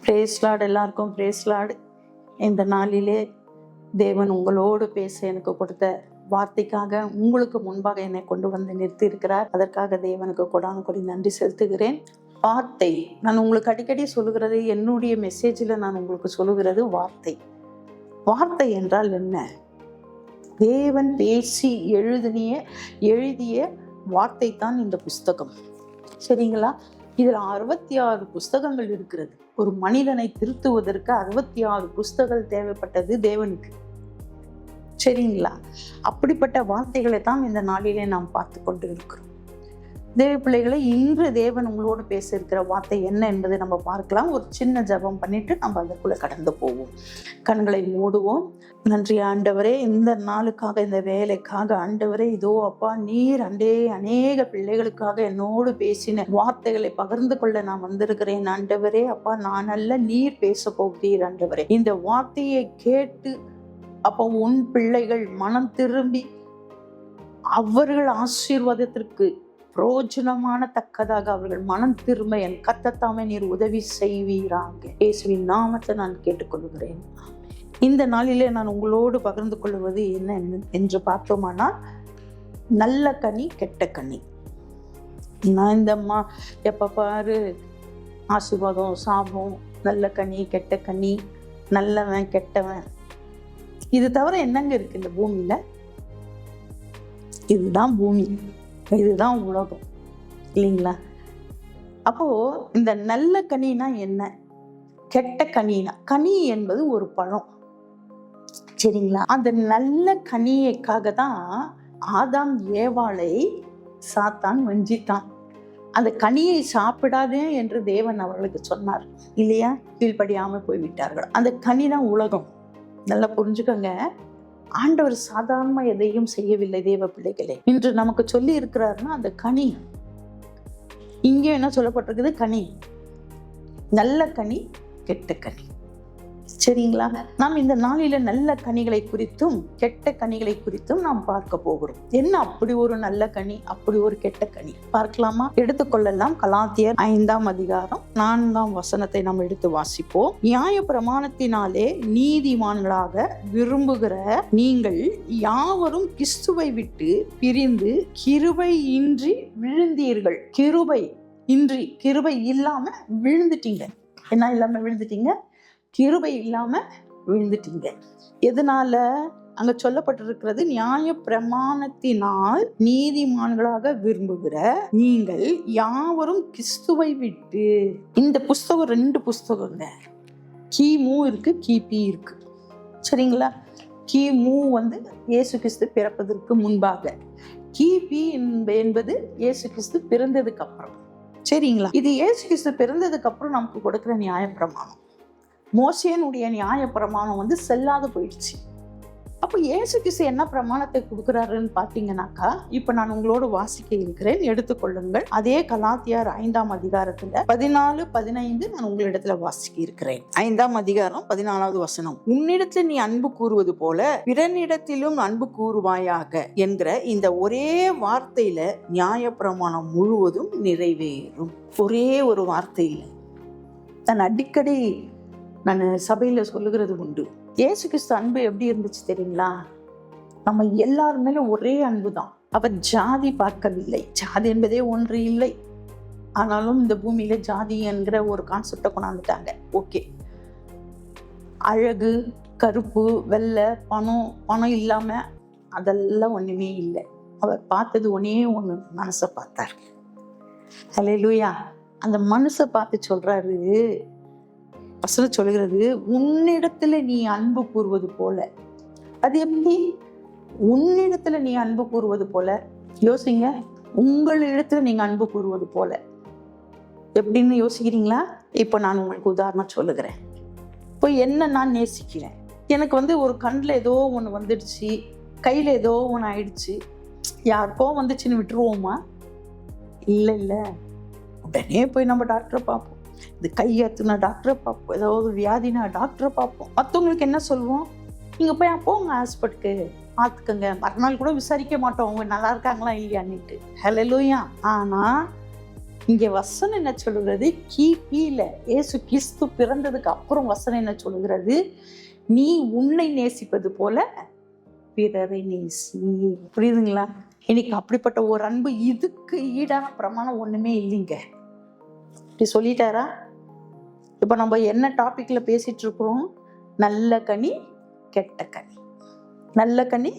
Brace Lord, எல்லாருக்கும் brace Lord. இந்த நாளிலே தேவன் உங்களோடு பேச எனக்கு கொடுத்த வார்த்தைக்காக உங்களுக்கு முன்பாக என்னை கொண்டு வந்து நிறுத்தி இருக்கிறார். அதற்காக தேவனுக்கு கொடான கொடி நன்றி செலுத்துகிறேன். வார்த்தை, நான் உங்களுக்கு அடிக்கடி சொல்லுகிறது, என்னுடைய மெசேஜில் நான் உங்களுக்கு சொல்லுகிறது வார்த்தை. வார்த்தை என்றால் என்ன? தேவன் பேசி எழுதிய வார்த்தை தான் இந்த புஸ்தகம். சரிங்களா? இதில் 66 புஸ்தகங்கள் இருக்கிறது. ஒரு மனிதனை திருத்துவதற்கு 66 புஸ்தகங்கள் தேவைப்பட்டது தேவனுக்கு. சரிங்களா? அப்படிப்பட்ட வார்த்தைகளை தான் இந்த நாளிலே நாம் பார்த்து கொண்டு இருக்கிறோம். தேவ பிள்ளைகளை, இன்று தேவன் உங்களோடு பேச இருக்கிற வார்த்தை என்ன என்பதை நம்ம பார்க்கலாம். ஒரு சின்ன ஜெபம் பண்ணிட்டு நம்ம அதற்குள்ள கடந்து போவோம். கண்களை மூடுவோம். நன்றி ஆண்டவரே, இந்த நாளுக்காக, இந்த வேலைக்காக. ஆண்டவரே, இதோ அப்பா, நீர் அநேக பிள்ளைகளுக்காக என்னோடு பேசின வார்த்தைகளை பகிர்ந்து கொள்ள நான் வந்திருக்கிறேன். ஆண்டவரே அப்பா, நான் அல்ல, நீர் பேச போகிறீர். ஆண்டவரே, இந்த வார்த்தையை கேட்டு அப்போ உன் பிள்ளைகள் மனம் திரும்பி அவர்கள் ஆசீர்வாதத்திற்கு பிரோஜனமான தக்கதாக அவர்கள் மனம் திரும்ப என் கர்த்தத்தாமே நீர் உதவி செய்வீராக. இயேசுவின் நாமத்தை நான் கேட்டுக்கொள்கிறேன். இந்த நாளிலே நான் உங்களோடு பகிர்ந்து கொள்வது என்ன என்று பார்த்தோமானால், நல்ல கனி கெட்ட கனி. நான் இந்த எப்ப பாரு ஆசீர்வாதம், சாபம், நல்ல கனி கெட்ட கனி, நல்லவன் கெட்டவன், இது தவிர என்னங்க இருக்கு இந்த பூமியில? இதுதான் பூமி, இதுதான் உலகம், இல்லைங்களா? அப்போ இந்த நல்ல கனினா என்ன, கெட்ட கனினா? கனி என்பது ஒரு பழம். சரிங்களா? அந்த நல்ல கனியைக்காக தான் ஆதாம் ஏவாளை சாத்தான் வஞ்சித்தான். அந்த கனியை சாப்பிடாதே என்று தேவன் அவர்களுக்கு சொன்னார், இல்லையா? கீழ்ப்படியாமல் போய்விட்டார்கள். அந்த கனி தான் உலகம். நல்லா புரிஞ்சுக்கோங்க. ஆண்டவர் சாதாரண எதையும் செய்யவில்லை தேவ பிள்ளைகளே. இன்று நமக்கு சொல்லி இருக்கிறாருன்னா அந்த கனி. இங்கே என்ன சொல்லப்பட்டிருக்குது? கனி, நல்ல கனி கெட்ட கனி. சரிங்களா? நாம் இந்த நாளில நல்ல கனிகளை குறித்தும் கெட்ட கனிகளை குறித்தும் நாம் பார்க்க போகிறோம். என்ன அப்படி ஒரு நல்ல கனி, அப்படி ஒரு கெட்ட கனி பார்க்கலாமா? எடுத்துக்கொள்ளலாம். கலாத்தியர் 5ஆம் அதிகாரம் 4ஆம் வசனத்தை நாம் எடுத்து வாசிப்போம். நியாய பிரமாணத்தினாலே நீதிமான்களாக விரும்புகிற நீங்கள் யாவரும் கிறிஸ்துவை விட்டு பிரிந்து கிருபை இன்றி விழுந்தீர்கள். கிருபை இன்றி, கிருபை இல்லாம விழுந்துட்டீங்க. என்ன இல்லாம விழுந்துட்டீங்க? கிருபை இல்லாம விழுந்துட்டீங்க. எதனால? அங்க சொல்லப்பட்டிருக்கிறது, நியாய பிரமாணத்தினால் நீதிமான்களாக விரும்புகிற நீங்கள் யாவரும் கிறிஸ்துவை விட்டு. இந்த புஸ்தகம் 2 புஸ்தகங்க. கிமு இருக்கு, கிபி இருக்கு. சரிங்களா? கிமு இயேசு கிறிஸ்து பிறப்பதற்கு முன்பாக, கிபி என்பது இயேசு கிறிஸ்து பிறந்ததுக்கு அப்புறம். சரிங்களா? இது இயேசு கிறிஸ்து பிறந்ததுக்கு அப்புறம் நமக்கு கொடுக்கிற நியாய பிரமாணம். மோசேனுடைய நியாய பிரமாணம் செல்லாது போயிடுச்சு. அப்போ இயேசு கிறிஸ்து என்ன பிரமாணத்தை கொடுக்குறாருன்னு பார்த்தீங்கன்னாக்கா, இப்போ நான் உங்களோடு வாசிக்க இருக்கிறேன், எடுத்துக்கொள்ளுங்கள். அதே கலாத்தியர் 5ஆம் அதிகாரத்துல 14, 15 நான் உங்களிடத்துல வாசிக்க இருக்கிறேன். 5ஆம் அதிகாரம் 14வது வசனம். உன்னிடத்தில் நீ அன்பு கூறுவது போல பிறனிடத்திலும் அன்பு கூறுவாயாக என்கிற இந்த ஒரே வார்த்தையில நியாய பிரமாணம் முழுவதும் நிறைவேறும். ஒரே ஒரு வார்த்தையில. நான் அடிக்கடி சபையில சொல்லுகிறது உண்டு. இயேசு கிறிஸ்து அன்பு எப்படி இருந்துச்சு தெரியுங்களா? நம்ம எல்லாருமே ஒரே அன்பு தான். அவர் ஜாதி பார்க்கவில்லை. ஜாதி என்பதே ஒன்று இல்லை. ஆனாலும் இந்த பூமியில ஜாதி என்கிற ஒரு கான்செப்டை கொண்டாந்துட்டாங்க. ஓகே, அழகு, கருப்பு, வெள்ளை, பணம் இல்லாம அதெல்லாம் ஒண்ணுமே இல்லை. அவர் பார்த்தது ஒன்னே ஒண்ணு, மனசை பார்த்தார். ஹல்லேலூயா. அந்த மனசை பார்த்து சொல்றாரு, வசனம் சொல்கிறது, உன்னிடத்துல நீ அன்பு கூறுவது போல. அது எப்படி? உன்னிடத்துல நீ அன்பு கூறுவது போல. யோசிங்க, உங்களிடத்துல நீங்க அன்பு கூறுவது போல எப்படின்னு யோசிக்கிறீங்களா? இப்போ நான் உங்களுக்கு உதாரணம் சொல்லுகிறேன். இப்போ என்ன நான் நேசிக்கிறேன், எனக்கு ஒரு கண்ணில் ஏதோ ஒன்று வந்துடுச்சு, கையில் ஏதோ ஒன்று ஆயிடுச்சு, யாருக்கோ வந்துச்சுன்னு விட்டுருவோமா? இல்லை, உடனே போய் நம்ம டாக்டரை பார்ப்போம். இது கையத்துனா டாக்டரை பார்ப்போம், ஏதாவது வியாதினா டாக்டரை பார்ப்போம். மற்றவங்களுக்கு என்ன சொல்லுவோம்? நீங்கள் போங்க ஹாஸ்பிட்டலுக்கு, பார்த்துக்கங்க. மறுநாள் கூட விசாரிக்க மாட்டோம் அவங்க நல்லா இருக்காங்களா இல்லையான்னுட்டு. ஹல்லேலூயா. ஆனால் இங்க வசனம் என்ன சொல்லுகிறது? கிபில இயேசு கிறிஸ்து பிறந்ததுக்கு அப்புறம் வசனம் என்ன சொல்லுகிறது? நீ உன்னை நேசிப்பது போல பிறரை நேசி. புரியுதுங்களா? இன்னைக்கு அப்படிப்பட்ட ஒரு அன்பு, இதுக்கு ஈடான பிரமாணம் ஒண்ணுமே இல்லைங்க. இப்படி சொல்லிட்டாரா? இப்ப நம்ம என்ன டாபிக்ல பேசிட்டு இருக்கிறோம்? நல்ல கனி கெட்ட கனி, நல்ல கனி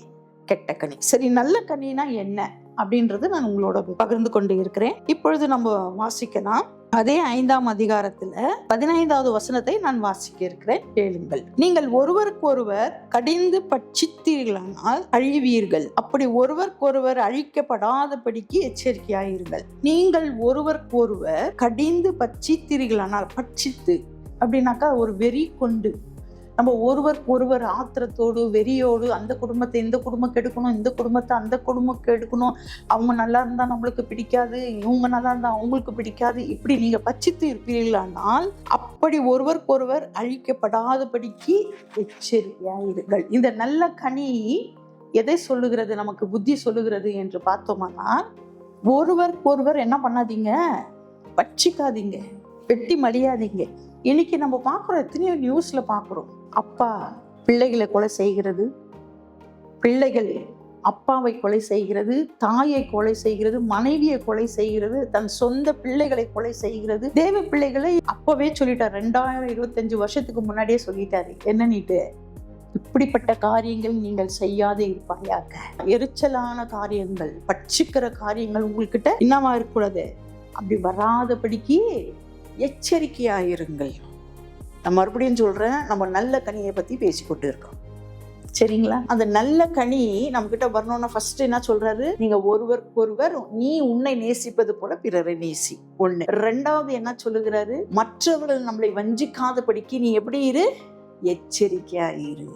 கெட்ட கனி. சரி, நல்ல கனினா என்ன அப்படின்றது நான் உங்களோட பகிர்ந்து கொண்டு இருக்கிறேன். இப்பொழுது நம்ம வாசிக்கலாம். அதே 5ஆம் அதிகாரத்துல 15வது வசனத்தை நான் வாசிக்க இருக்கிறேன், கேளுங்கள். நீங்கள் ஒருவருக்கொருவர் கடிந்து பட்சித்தீர்களானால் அழிவீர்கள். அப்படி ஒருவருக்கொருவர் அழிக்கப்படாதபடிக்கு எச்சரிக்கையாயிருங்கள். நீங்கள் ஒருவருக்கொருவர் கடிந்து பட்சித்தீர்களானால், பட்சித்து அப்படின்னாக்கா ஒரு வெறி கொண்டு, நம்ம ஒருவருக்கு ஒருவர் ஆத்திரத்தோடு வெறியோடு அந்த குடும்பத்தை இந்த குடும்பம் கெடுக்கணும், இந்த குடும்பத்தை அந்த குடும்பம் கெடுக்கணும், அவங்க நல்லா இருந்தா நம்மளுக்கு பிடிக்காது, இவங்க நல்லா இருந்தா அவங்களுக்கு பிடிக்காது, இப்படி நீங்க பட்சித்து இருப்பீர்களானால் அப்படி ஒருவருக்கு ஒருவர் அழிக்கப்படாதபடிக்கு எச்சரிக்கையாயிருங்கள். இந்த நல்ல கனி எதை சொல்லுகிறது, நமக்கு புத்தி சொல்லுகிறது என்று பார்த்தோம்னா, ஒருவருக்கு ஒருவர் என்ன பண்ணாதீங்க, பட்சிக்காதீங்க, வெட்டி மடியாதீங்க. இன்னைக்கு நம்ம பார்க்குறோம், எத்தனையோ நியூஸ்ல பார்க்குறோம், அப்பா பிள்ளைகளை கொலை செய்கிறது, பிள்ளைகள் அப்பாவை கொலை செய்கிறது, தாயை கொலை செய்கிறது, மனைவியை கொலை செய்கிறது, தன் சொந்த பிள்ளைகளை கொலை செய்கிறது. தேவ பிள்ளைகளை அப்பவே சொல்லிட்டார், 2025 வருஷத்துக்கு முன்னாடியே சொல்லிட்டாரு, என்னன்னுட்டு, இப்படிப்பட்ட காரியங்கள் நீங்கள் செய்யாத இருப்பாயாக. எரிச்சலான காரியங்கள், பட்சிக்கிற காரியங்கள் உங்கள்கிட்ட என்னவா இருக்கக்கூடாது, அப்படி வராதபடிக்கு எச்சரிக்கையாயிருங்கள். நான் மறுபடியும் சொல்றேன், நம்ம நல்ல கனியை பத்தி பேசிக்கொண்டு இருக்கோம், சரிங்களா? அந்த நல்ல கனி நம்ம கிட்ட வரணும்னா ஃபர்ஸ்ட் என்ன சொல்றாரு? நீங்க ஒருவருக்கு ஒருவர் நீ உன்னை நேசிப்பது போல பிறரை நேசி. ஒண்ணு. ரெண்டாவது என்ன சொல்லுகிறாரு? மற்றவர்கள் நம்மளை வஞ்சிக்காதபடிக்கு நீ எப்படி இரு? எச்சரிக்கையா இரு.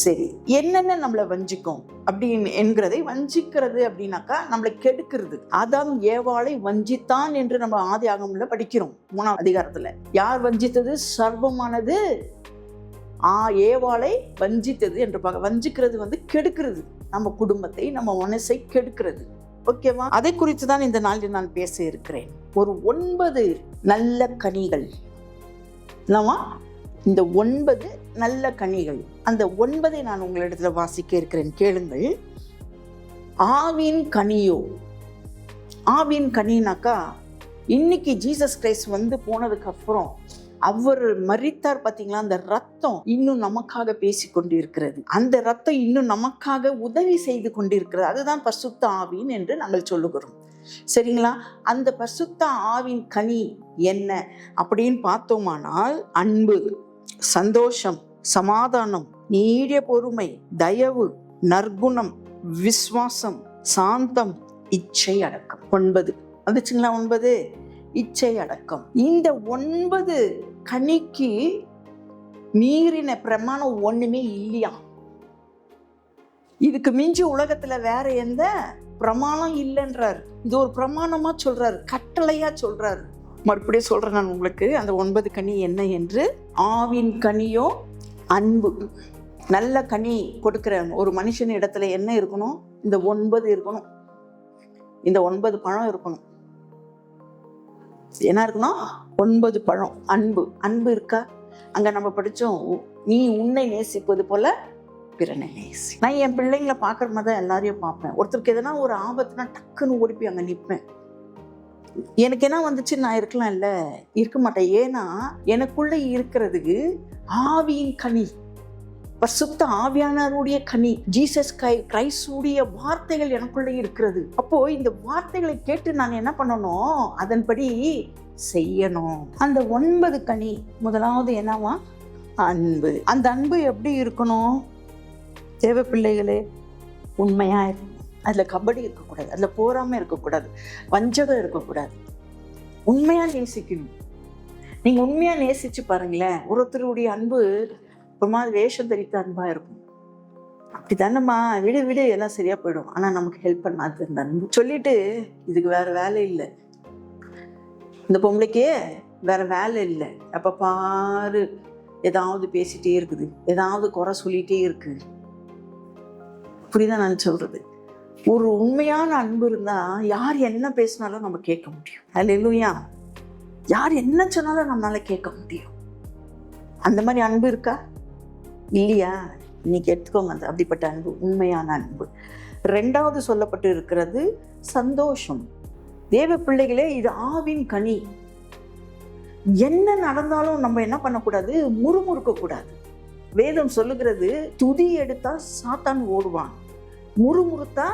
சரி, என்னென்ன நம்மளை வஞ்சிக்கும் அப்படின்னு என்கிறதை, வஞ்சிக்கிறது அப்படின்னாக்கா நம்மளை கெடுக்கிறது. ஆதாம் ஏவாளை வஞ்சித்தான் என்று நம்ம ஆதி ஆகமத்துல படிக்கிறோம், 3ஆம் அதிகாரத்துல. யார் வஞ்சித்தது? சர்வமானது ஏவாளை வஞ்சித்தது என்று வஞ்சிக்கிறது கெடுக்கிறது, நம்ம குடும்பத்தை, நம்ம மனசை கெடுக்கிறது. ஓகேவா? அதை குறித்து தான் இந்த நாளில் நான் பேச இருக்கிறேன். ஒரு 9 நல்ல கனிகள். இந்த 9 நல்ல கனிகள், அந்த 9 நான் உங்களிடத்துல வாசிக்க இருக்கிறேன், கேளுங்கள். ஆவின் கனியோ, ஆவின் கனினாக்கா, இன்னைக்கு ஜீசஸ் கிரைஸ்ட் போனதுக்கு அப்புறம் அவர் மரித்தார் பார்த்தீங்களா, அந்த ரத்தம் இன்னும் நமக்காக பேசி கொண்டு இருக்கிறது, அந்த ரத்தம் இன்னும் நமக்காக உதவி செய்து கொண்டிருக்கிறது. அதுதான் பரிசுத்த ஆவின் என்று நாங்கள் சொல்லுகிறோம், சரிங்களா? அந்த பரிசுத்த ஆவின் கனி என்ன அப்படின்னு பார்த்தோமானால், அன்பு, சந்தோஷம், சமாதானம், நீடிய பொறுமை, தயவு, நற்குணம், விசுவாசம், சாந்தம், இச்சை அடக்கம். 9 வந்துச்சுங்களா? 9 இச்சை அடக்கம். இந்த 9 கனிக்கு மீறின பிரமாணம் ஒண்ணுமே இல்லையா. இதுக்கு மிஞ்சி உலகத்துல வேற எந்த பிரமாணம் இல்லைன்றார். இது ஒரு பிரமாணமா சொல்றாரு, கட்டளையா சொல்றாரு. மறுபடியும் சொல்றேன் நான் உங்களுக்கு, அந்த 9 கனி என்ன என்று. ஆவின் கனியோ அன்பு. நல்ல கனி கொடுக்கிற ஒரு மனுஷன் இடத்துல என்ன இருக்கணும்? இந்த 9 இருக்கணும், இந்த 9 பழம் இருக்கணும். என்ன இருக்கணும்? 9 பழம். அன்பு. அன்பு இருக்கா? அங்க நம்ம படிச்சோம், நீ உன்னை நேசிப்பது போல பிறனை நேசி. நான் என் பிள்ளைங்களை பார்க்குற மாதிரி தான் எல்லாரையும் பார்ப்பேன். ஒருத்தருக்கு எதனா ஒரு ஆபத்துனா டக்குன்னு ஓடி போய் அங்கே நிற்பேன். எனக்கு என்ன வந்துச்சு, நான் இருக்கலாம் இல்ல, இருக்க மாட்டேன். ஏன்னா எனக்குள்ள இருக்கிறதுக்கு ஆவியின் கனி, பரிசுத்த ஆவியானவருடைய கனி, ஜீசஸ் கிரைஸ்டுடைய வார்த்தைகள் எனக்குள்ள இருக்கிறது. அப்போ இந்த வார்த்தைகளை கேட்டு நான் என்ன பண்ணணும்? அதன்படி செய்யணும். அந்த 9 கனி முதலாவது என்னவா? அன்பு. அந்த அன்பு எப்படி இருக்கணும்? தேவ பிள்ளைகளே, உண்மையா இருக்கணும். அதில் கபடி இருக்கக்கூடாது, அதில் போராமல் இருக்கக்கூடாது, வஞ்சகம் இருக்கக்கூடாது. உண்மையாக நேசிக்கணும். நீங்கள் உண்மையாக நேசிச்சு பாருங்களேன், ஒருத்தருடைய அன்பு ஒரு மாதிரி வேஷம் தெரிவித்த அன்பாக இருக்கும். அப்படி தானேம்மா, விடு விடு எல்லாம் சரியாக போயிடும், ஆனால் நமக்கு ஹெல்ப் பண்ணாது அந்த அன்பு. சொல்லிட்டு இதுக்கு வேற வேலை இல்லை, இந்த பொம்பளைக்கே வேற வேலை இல்லை, அப்போ பாரு ஏதாவது பேசிட்டே இருக்குது, ஏதாவது குறை சொல்லிகிட்டே இருக்கு. புரியுதா நான் சொல்கிறது? ஒரு உண்மையான அன்பு இருந்தா யார் என்ன பேசினாலும் நம்ம கேட்க முடியும். அல்லேலூயா. யார் என்ன சொன்னாலும் நம்மளால கேட்க முடியும். அந்த மாதிரி அன்பு இருக்கா? இல்லையா? இன்னைக்கு எடுத்துக்கோங்க அந்த அப்படிப்பட்ட அன்பு, உண்மையான அன்பு. 2வது சொல்லப்பட்டு இருக்கிறது சந்தோஷம். தேவ பிள்ளைகளே, இது ஆவின் கனி. என்ன நடந்தாலும் நம்ம என்ன பண்ணக்கூடாது? முறுமுறுக்க கூடாது. வேதம் சொல்லுகிறது, துதி எடுத்தா சாத்தான் ஓடுவான், முறுமுறுத்தா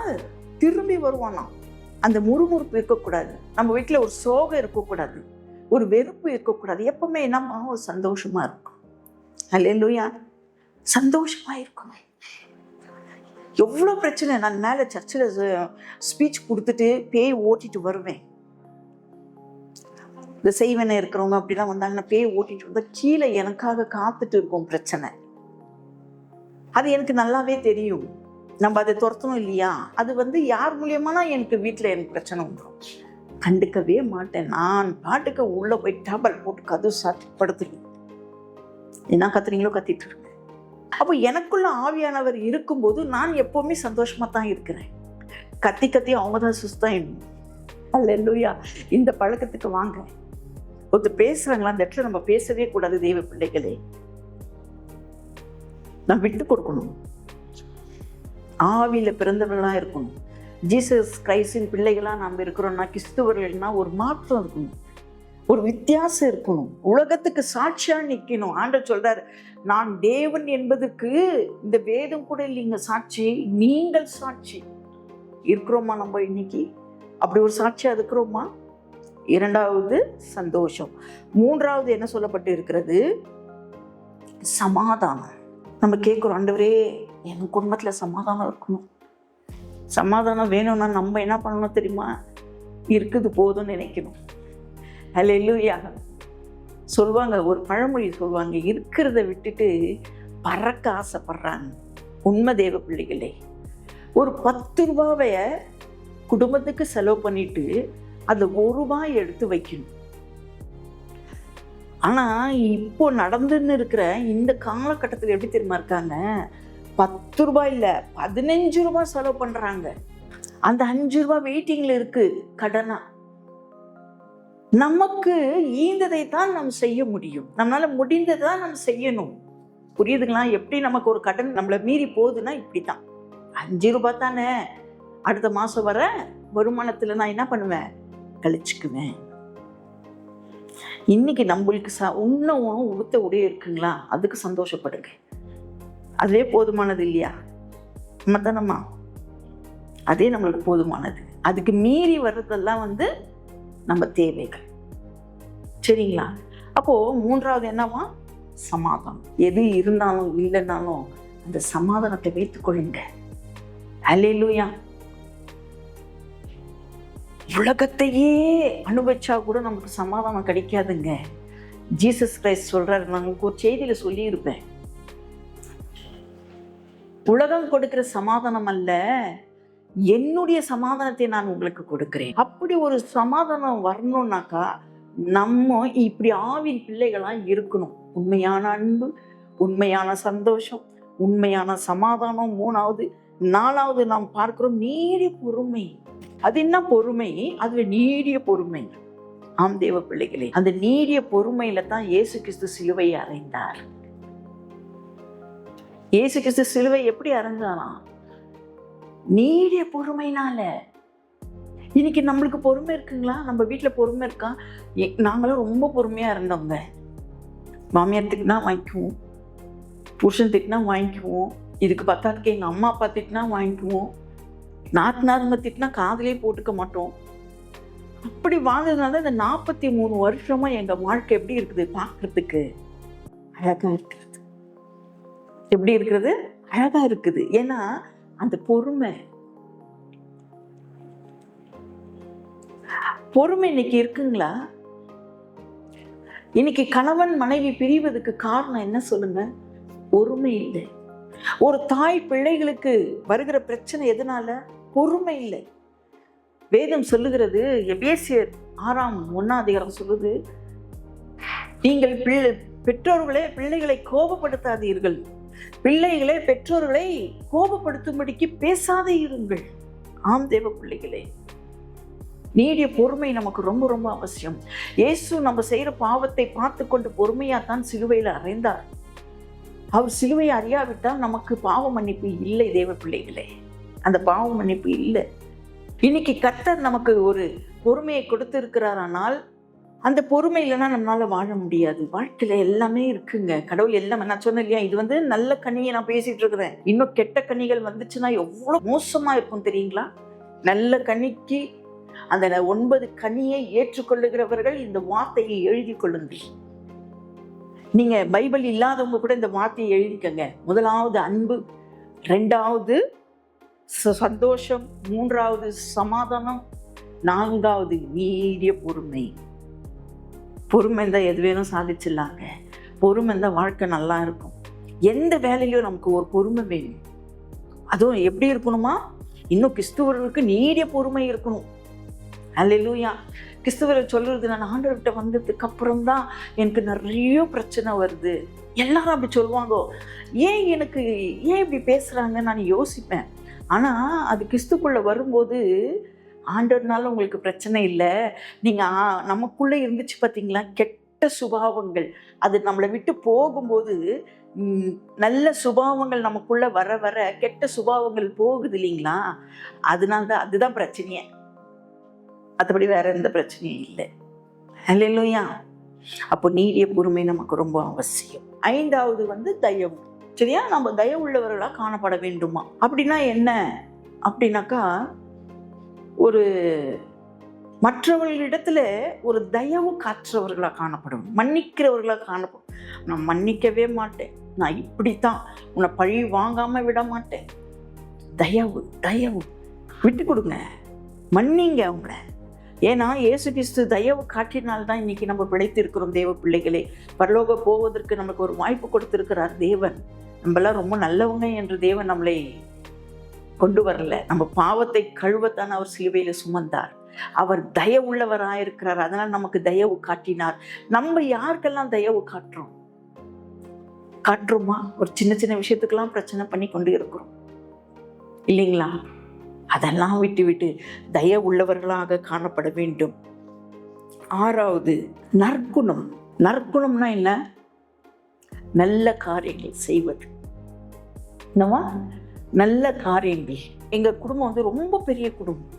திரும்பி வருவானா. அந்த முறுமுறுப்பு இருக்கக்கூடாது. நம்ம வீட்டில் ஒரு சோகம் இருக்கக்கூடாது, ஒரு வெறுப்பு இருக்கக்கூடாது. எப்பவுமே நம்ம ஒரு சந்தோஷமா இருக்கும். அல்லேலூயா. சந்தோஷமா இருக்கணும். எவ்வளோ பிரச்சனை. நான் மேலே சர்ச்சில் ஸ்பீச் கொடுத்துட்டு பேய் ஓட்டிட்டு வருவேன். இந்த செய்வனை இருக்கிறவங்க அப்படிலாம் வந்தாங்கன்னா பேய் ஓட்டிட்டு வந்தா கீழே எனக்காக காத்துட்டு இருக்கும் பிரச்சனை. அது எனக்கு நல்லாவே தெரியும். நம்ம அதை துரத்தணும் இல்லையா? அது யார் மூலியமானா எனக்கு வீட்டில் எனக்கு பிரச்சனை வந்துடும். கண்டுக்கவே மாட்டேன். நான் பாட்டுக்கு உள்ள போய் டேபல் போட்டு கதவு சாத்தி படுத்துருவேன். என்ன கத்துறீங்களோ கத்திட்டு இருக்கேன். அப்போ எனக்குள்ள ஆவியானவர் இருக்கும்போது நான் எப்பவுமே சந்தோஷமா தான் இருக்கிறேன். கத்தி கத்தி அவங்க தான் சுஸ்தாயிடணும். அல்லேலூயா. இந்த பழக்கத்துக்கு வாங்க. ஒருத்தர் பேசுறாங்களா, அந்த இடத்துல நம்ம பேசவே கூடாது. தெய்வ பிள்ளைகளே, நான் விட்டு கொடுக்கணும். ஆவியில பிறந்தவர்களா இருக்கணும். ஜீசஸ் கிரைஸ்டின் பிள்ளைகளா நாம் இருக்கிறோம்னா, கிறிஸ்துவர்கள்னா ஒரு மாற்றம் இருக்கணும், ஒரு வித்தியாசம் இருக்கணும், உலகத்துக்கு சாட்சியா நிக்கணும். ஆண்டவர் சொல்றாரு, நான் தேவன் என்பதுக்கு இந்த வேதம் கூட இல்லைங்க சாட்சி, நீங்கள் சாட்சி. இருக்கிறோமா நம்ம இன்னைக்கு? அப்படி ஒரு சாட்சியா இருக்கிறோமா? 2வது சந்தோஷம். 3வது என்ன சொல்லப்பட்டு இருக்கிறது? சமாதானம். நம்ம கேட்குறோம், ஆண்டவரே என் குடும்பத்துல சமாதானம் இருக்கணும். சமாதானம் வேணும்னா நம்ம என்ன பண்ணணும் தெரியுமா? இருக்குது போதும்னு நினைக்கணும். அல்லேலூயா. சொல்லுவாங்க, ஒரு பழமொழி சொல்லுவாங்க, இருக்கிறத விட்டுட்டு பறக்க ஆசைப்படுறாங்க. உண்மை தேவ பிள்ளைகளே. ஒரு 10 ரூபாய குடும்பத்துக்கு செலவு பண்ணிட்டு அந்த 1 ரூபாய் எடுத்து வைக்கணும். ஆனா இப்போ நடந்துன்னு இருக்கிற இந்த காலகட்டத்தில் எப்படி தெரியுமா இருக்காங்க? 10 ரூபாய் இல்ல, 15 ரூபாய் செலவு பண்றாங்க. அந்த 5 ரூபாய் வெயிட்டிங்ல இருக்கு கடனா. நமக்கு ஈந்ததை தான் நம்ம செய்ய முடியும். நம்மளால முடிந்ததை தான் நம்ம செய்யணும். புரியுதுங்களா? எப்படி நமக்கு ஒரு கடன் நம்மளை மீறி போகுதுன்னா இப்படித்தான். 5 ரூபாய் தானே, அடுத்த மாசம் வர வருமானத்துல நான் என்ன பண்ணுவேன்? கழிச்சுக்குவேன். இன்னைக்கு நம்மளுக்கு உண்ணும் உடுத்த உடைய இருக்குங்களா? அதுக்கு சந்தோஷப்படுங்க. அதுவே போதுமானது இல்லையா? நம்ம தானம்மா, அதே நம்மளுக்கு போதுமானது. அதுக்கு மீறி வர்றதெல்லாம் நம்ம தேவைகள். சரிங்களா? அப்போ 3வது என்னவா? சமாதானம். எது இருந்தாலும் இல்லைன்னாலும் அந்த சமாதானத்தை வைத்துக் கொள்ளுங்க. அல்லேலூயா. உலகத்தையே அனுபவிச்சா கூட நமக்கு சமாதானம் கிடைக்காதுங்க. ஜீசஸ் கிரைஸ்ட் சொல்றாரு, நான் உங்களுக்கு ஒரு செய்தியில சொல்லி இருப்பேன், உலகம் கொடுக்கிற சமாதானம் அல்ல, என்னுடைய சமாதானத்தை நான் உங்களுக்கு கொடுக்கிறேன். அப்படி ஒரு சமாதானம் வரணும்னாக்கா நம்ம இப்படி ஆவின் பிள்ளைகளா இருக்கணும். உண்மையான அன்பு, உண்மையான சந்தோஷம், உண்மையான சமாதானம். 3வது 4வது நாம் பார்க்கிறோம் நீடிய பொறுமை. அது என்ன பொறுமை? அதுல நீடிய பொறுமை. ஆம் தேவ பிள்ளைகளே, அந்த நீடிய பொறுமையில தான் இயேசு கிறிஸ்து சிலுவையை அறைந்தார். இயேசு கிறிஸ்து சிலுவை எப்படி அறைஞ்சாராம்? நீடிய பொறுமைனால. இன்னைக்கு நம்மளுக்கு பொறுமை இருக்குங்களா? நம்ம வீட்டுல பொறுமை இருக்கா? நாங்களும் ரொம்ப பொறுமையா இருந்தோங்க. மாமியார் திட்டினா வாங்கிக்குவோம், புருஷன் திட்டினா வாங்கிக்குவோம், இதுக்கு பத்தாதுக்கு எங்க அம்மா அப்பா திட்டினா வாங்கிக்குவோம், நாத்தனாருங்க திட்டினா காதலே போட்டுக்க மாட்டோம். அப்படி வாழ்ந்ததுனால இந்த 43 வருஷமா எங்க வாழ்க்கை எப்படி இருக்குது? பார்க்கறதுக்கு அழகா இருக்கிறது. எப்படி இருக்கிறது? அழகா இருக்குது. ஏன்னா அந்த பொறுமை இன்னைக்கு இருக்குங்களா? இன்னைக்கு கணவன் மனைவி பிரிவதுக்கு காரணம் என்ன சொல்லுங்க? பொறுமை இல்லை. ஒரு தாய் பிள்ளைகளுக்கு வருகிற பிரச்சனை எதனால? பொறுமை இல்லை. வேதம் சொல்லுகிறது, எபேசியர் 6:1 சொல்லுது, நீங்கள் பெற்றோர்களே பிள்ளைகளை கோபப்படுத்தாதீர்கள், பிள்ளைகளே பெற்றோர்களை கோபப்படுத்தும்படிக்கு பேசாதே இருங்கள். ஆம் தேவ பிள்ளைகளே, நீடிய பொறுமை நமக்கு ரொம்ப ரொம்ப அவசியம். இயேசு நம்ம செய்கிற பாவத்தை பார்த்து கொண்டு பொறுமையாத்தான் சிலுவையில் அறைந்தார். அவர் சிலுவையை அறியாவிட்டால் நமக்கு பாவ மன்னிப்பு இல்லை தேவ பிள்ளைகளே. அந்த பாவ மன்னிப்பு இல்லை. இன்னைக்கு கர்த்தர் நமக்கு ஒரு பொறுமையை கொடுத்திருக்கிறார். ஆனால் அந்த பொறுமை இல்லைன்னா நம்மளால வாழ முடியாது. வாழ்க்கையில எல்லாமே இருக்குங்க. கடவுள் எல்லாமே, நான் சொன்னேன் இல்லையா, இது நல்ல கனியை நான் பேசிட்டு இருக்கிறேன். இன்னும் கெட்ட கனிகள் வந்துச்சுன்னா எவ்வளவு மோசமா இருக்கும் தெரியுங்களா? நல்ல கனிக்கு அந்த 9 கனியை ஏற்றுக்கொள்ளுகிறவர்கள் இந்த வார்த்தையை எழுதி கொள்ளுங்கள். நீங்க பைபிள் இல்லாதவங்க கூட இந்த வார்த்தையை எழுதிக்கங்க. முதலாவது அன்பு, 2வது சந்தோஷம், 3வது சமாதானம், 4வது நீடிய பொறுமை. பொறுமை இருந்தால் எது வேணும் சாதிச்சிடலாங்க. பொறுமை இருந்தால் வாழ்க்கை நல்லா இருக்கும். எந்த வேலையிலையும் நமக்கு ஒரு பொறுமை வேணும். அதுவும் எப்படி இருக்கணுமா? இன்னும் கிறிஸ்துவர்களுக்கு நீடிய பொறுமை இருக்கணும். அல்லேலூயா. கிறிஸ்துவர்கள் சொல்றது, நான் ஆண்டவர்கிட்ட வந்ததுக்கு அப்புறம் தான் எனக்கு நிறைய பிரச்சனை வருது. எல்லாரும் அப்படி சொல்லுவாங்க. ஏன் இப்படி பேசுறாங்க நான் யோசிப்பேன். ஆனா அது கிறிஸ்துக்குள்ள வரும்போது, ஆண்டவர்னால உங்களுக்கு பிரச்சனை இல்லை, நீங்க நமக்குள்ள இருந்துச்சு பார்த்தீங்களா கெட்ட சுபாவங்கள், அது நம்மளை விட்டு போகும்போது நல்ல சுபாவங்கள் நமக்குள்ள வர வர கெட்ட சுபாவங்கள் போகுது இல்லைங்களா? அதனால்தான், அதுதான் பிரச்சனையே. மற்றபடி வேற எந்த பிரச்சனையும் இல்லை. அல்லேலூயா. அப்போ நீடிய பொறுமை நமக்கு ரொம்ப அவசியம். 5வது தயவு. சரியா? நம்ம தயவு உள்ளவர்களாக காணப்பட வேண்டுமா? அப்படின்னா என்ன அப்படின்னாக்கா, ஒரு மற்றவர்களிடத்துல ஒரு தயவு காற்றவர்களாக காணப்படும், மன்னிக்கிறவர்களாக காணப்படும். நான் மன்னிக்கவே மாட்டேன், நான் இப்படித்தான், உன்னை பழி வாங்காம விட மாட்டேன். தயவு தயவு விட்டு கொடுங்க, மன்னிங்க அவங்கள. ஏன்னா இயேசு கிறிஸ்து தயவு காட்டினால்தான் இன்னைக்கு நம்ம பிழைத்திருக்கிறோம் தேவ பிள்ளைகளே. பரலோக போவதற்கு நமக்கு ஒரு வாய்ப்பு கொடுத்திருக்கிறார் தேவன். நம்மளாம் ரொம்ப நல்லவங்க என்று தேவன் நம்மளை கொண்டு வரல. நம்ம பாவத்தை கழுவத்தான் அவர் சிலுவையில சுமந்தார். அவர் தயவுள்ளவராயிருக்கிறார். அதனால் நமக்கு தயவு காட்டினார். நம்ம யாருக்கெல்லாம் தயவு காட்டுறோமா? ஒரு சின்ன சின்ன விஷயத்துக்கெல்லாம் பிரச்சனை பண்ணி கொண்டு இருக்கிறோம் இல்லைங்களா? அதெல்லாம் விட்டு தயவுள்ளவர்களாக காணப்பட வேண்டும். 6வது நற்குணம். நற்குணம்னா என்ன? நல்ல காரியங்கள் செய்வது. என்னவா? நல்ல காரியங்கள். எங்க குடும்பம் ரொம்ப பெரிய குடும்பம்.